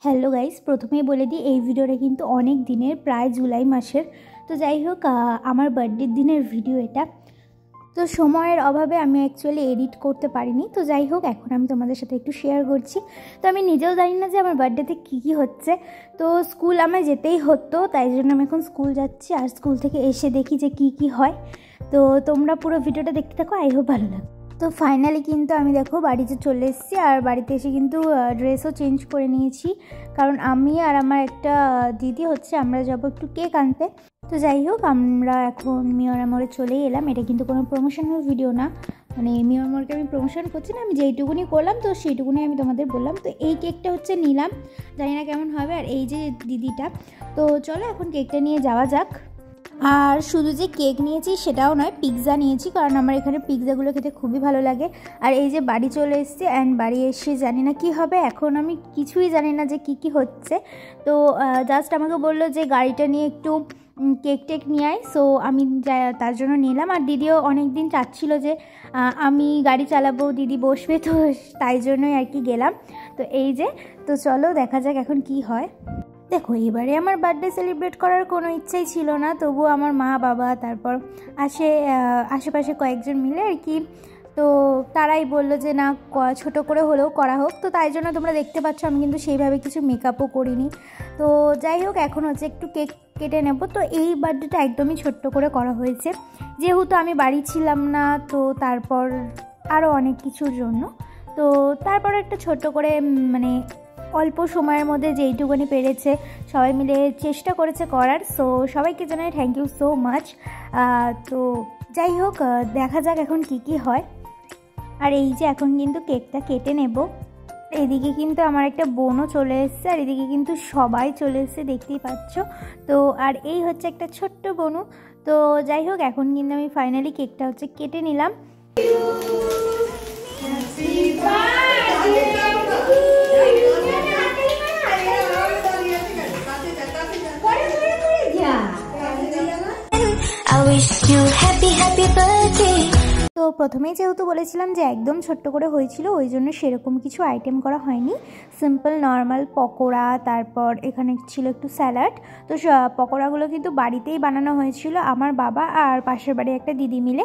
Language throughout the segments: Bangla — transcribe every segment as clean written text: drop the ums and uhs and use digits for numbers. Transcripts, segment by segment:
হ্যালো গাইস, প্রথমেই বলে দিই এই ভিডিওটা কিন্তু অনেক দিনের, প্রায় জুলাই মাসের। তো যাই হোক, আমার বার্থডের দিনের ভিডিও এটা। তো সময়ের অভাবে আমি অ্যাকচুয়ালি এডিট করতে পারিনি। তো যাই হোক, এখন আমি তোমাদের সাথে একটু শেয়ার করছি। তো আমি নিজেও জানি না যে আমার বার্থডেতে কী হচ্ছে। তো স্কুল আমার যেতেই হতো, তাই জন্য আমি এখন স্কুল যাচ্ছি। আর স্কুল থেকে এসে দেখি যে কী হয়। তো তোমরা পুরো ভিডিওটা দেখতে থাকো, আই হোপ ভালো লাগে। তো ফাইনালি কিন্তু আমি দেখো বাড়িতে চলে এসেছি। আর বাড়িতে এসে কিন্তু ড্রেসও চেঞ্জ করে নিয়েছি, কারণ আমি আর আমার একটা দিদি আমরা যাবো একটু কেক আনতে। তো যাই হোক, আমরা এখন মিয়ামরে চলেই এলাম। এটা কিন্তু কোনো প্রমোশনাল ভিডিও না, মানে মিয়ামরকে আমি প্রমোশন করছি না, আমি যেইটুকুনি করলাম তো সেইটুকুনি আমি তোমাদের বললাম। তো এই কেকটা নিলাম, জানি না কেমন হবে। আর এই যে দিদিটা, তো চলো এখন কেকটা নিয়ে যাওয়া যাক। আর শুধু যে কেক নিয়েছি সেটাও নয়, পিৎজা নিয়েছি, কারণ আমার এখানে পিৎজাগুলো খেতে খুবই ভালো লাগে। আর এই যে বাড়ি চলে এসেছি, অ্যান্ড বাড়ি এসে জানি না কি হবে, এখন আমি কিছুই জানি না যে কি হচ্ছে। তো জাস্ট আমাকে বললো যে গাড়িটা নিয়ে একটু কেক নিয়ে আয়। সো আমি তার জন্য নিলাম। আর দিদিও অনেক দিন চাচ্ছিল যে আমি গাড়ি চালাবো, দিদি বসবে, তো তাই জন্যই আর কি গেলাম। তো এই যে, তো চলো দেখা যাক এখন কি হয়। দেখো, এবারে আমার বার্থডে সেলিব্রেট করার কোনো ইচ্ছাই ছিল না, তবুও আমার মা বাবা তারপর আশেপাশে কয়েকজন মিলে আর কি, তো তারাই বললো যে না, ছোট করে হলেও করা হোক। তো তাই জন্য তোমরা দেখতে পাচ্ছ আমি কিন্তু সেইভাবে কিছু মেকআপও করিনি। তো যাই হোক, এখন একটু কেক কেটে নেব। তো এই বার্থডেটা একদমই ছোট্ট করে করা হয়েছে, যেহেতু আমি বাড়ি ছিলাম না, তো তারপর আরও অনেক কিছুর জন্য। তো তারপর একটা ছোট্ট করে মানে অল্প সময়ের মধ্যে যেইটুকুনি পেরেছে সবাই মিলে চেষ্টা করেছে করার। সো সবাইকে জানাই থ্যাংক ইউ সো মাচ। তো যাই হোক, দেখা যাক এখন কি হয়। আর এই যে এখন কিন্তু কেকটা কেটে নেব। এদিকে কিন্তু আমার একটা বোনও চলে এসছে, আর এদিকে কিন্তু সবাই চলে এসছে, দেখতেই পাচ্ছ। তো আর এই হচ্ছে একটা ছোট্ট বোনু। তো যাই হোক, এখন কিন্তু আমি ফাইনালি কেকটা কেটে নিলাম। তো প্রথমেই যেহেতু বলেছিলাম যে একদম ছোট্ট করে হয়েছিল, ওই জন্য সেরকম কিছু আইটেম করা হয়নি। সিম্পল নর্মাল পকোড়া, তারপর এখানে ছিল একটু স্যালাড। তো পকোড়াগুলো কিন্তু বাড়িতেই বানানো হয়েছিল আমার বাবা আর পাশের বাড়ি একটা দিদি মিলে।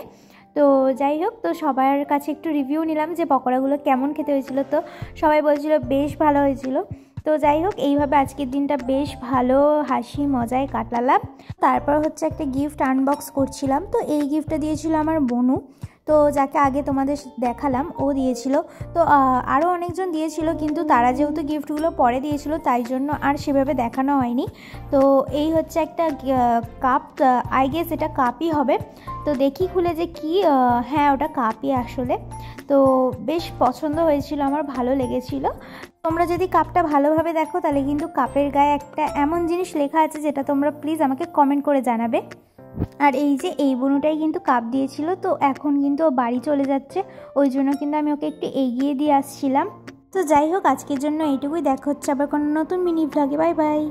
তো যাই হোক, তো সবার কাছে একটু রিভিউ নিলাম যে পকোড়াগুলো কেমন খেতে হয়েছিল। তো সবাই বলছিল বেশ ভালো হয়েছিল। তো যাই হোক, এইভাবে আজকের দিনটা বেশ ভালো হাসি মজায় কাটালাম। তারপর একটা গিফট আনবক্স করছিলাম। তো এই গিফটটা দিয়েছিল আমার বোনু, তো যাকে আগে তোমাদের দেখালাম ও দিয়েছিল। তো আরও অনেকজন দিয়েছিল, কিন্তু তারা যেহেতু গিফটগুলো পরে দিয়েছিল তাই জন্য আর সেভাবে দেখানো হয়নি। তো এই একটা কাপ, আই গেস এটা কাপই হবে। তো দেখি খুলে যে কি, হ্যাঁ ওটা কাপই আসলে। তো বেশ পছন্দ হয়েছিল, আমার ভালো লেগেছিল। তোমরা যদি কাপটা ভালোভাবে দেখো তাহলে কিন্তু কাপের গায়ে একটা এমন জিনিস লেখা আছে, যেটা তোমরা প্লিজ আমাকে কমেন্ট করে জানাবে। আর এই যে এই বোনুটাই কিন্তু কাপ দিয়েছিল। তো এখন কিন্তু ও বাড়ি চলে যাচ্ছে, ওই জন্য কিন্তু আমি ওকে একটু এগিয়ে দিয়ে আসছিলাম। তো যাই হোক, আজকের জন্য এইটুকুই। দেখা হচ্ছে আবার কোনো নতুন মিনি ভ্লগে। Bye bye.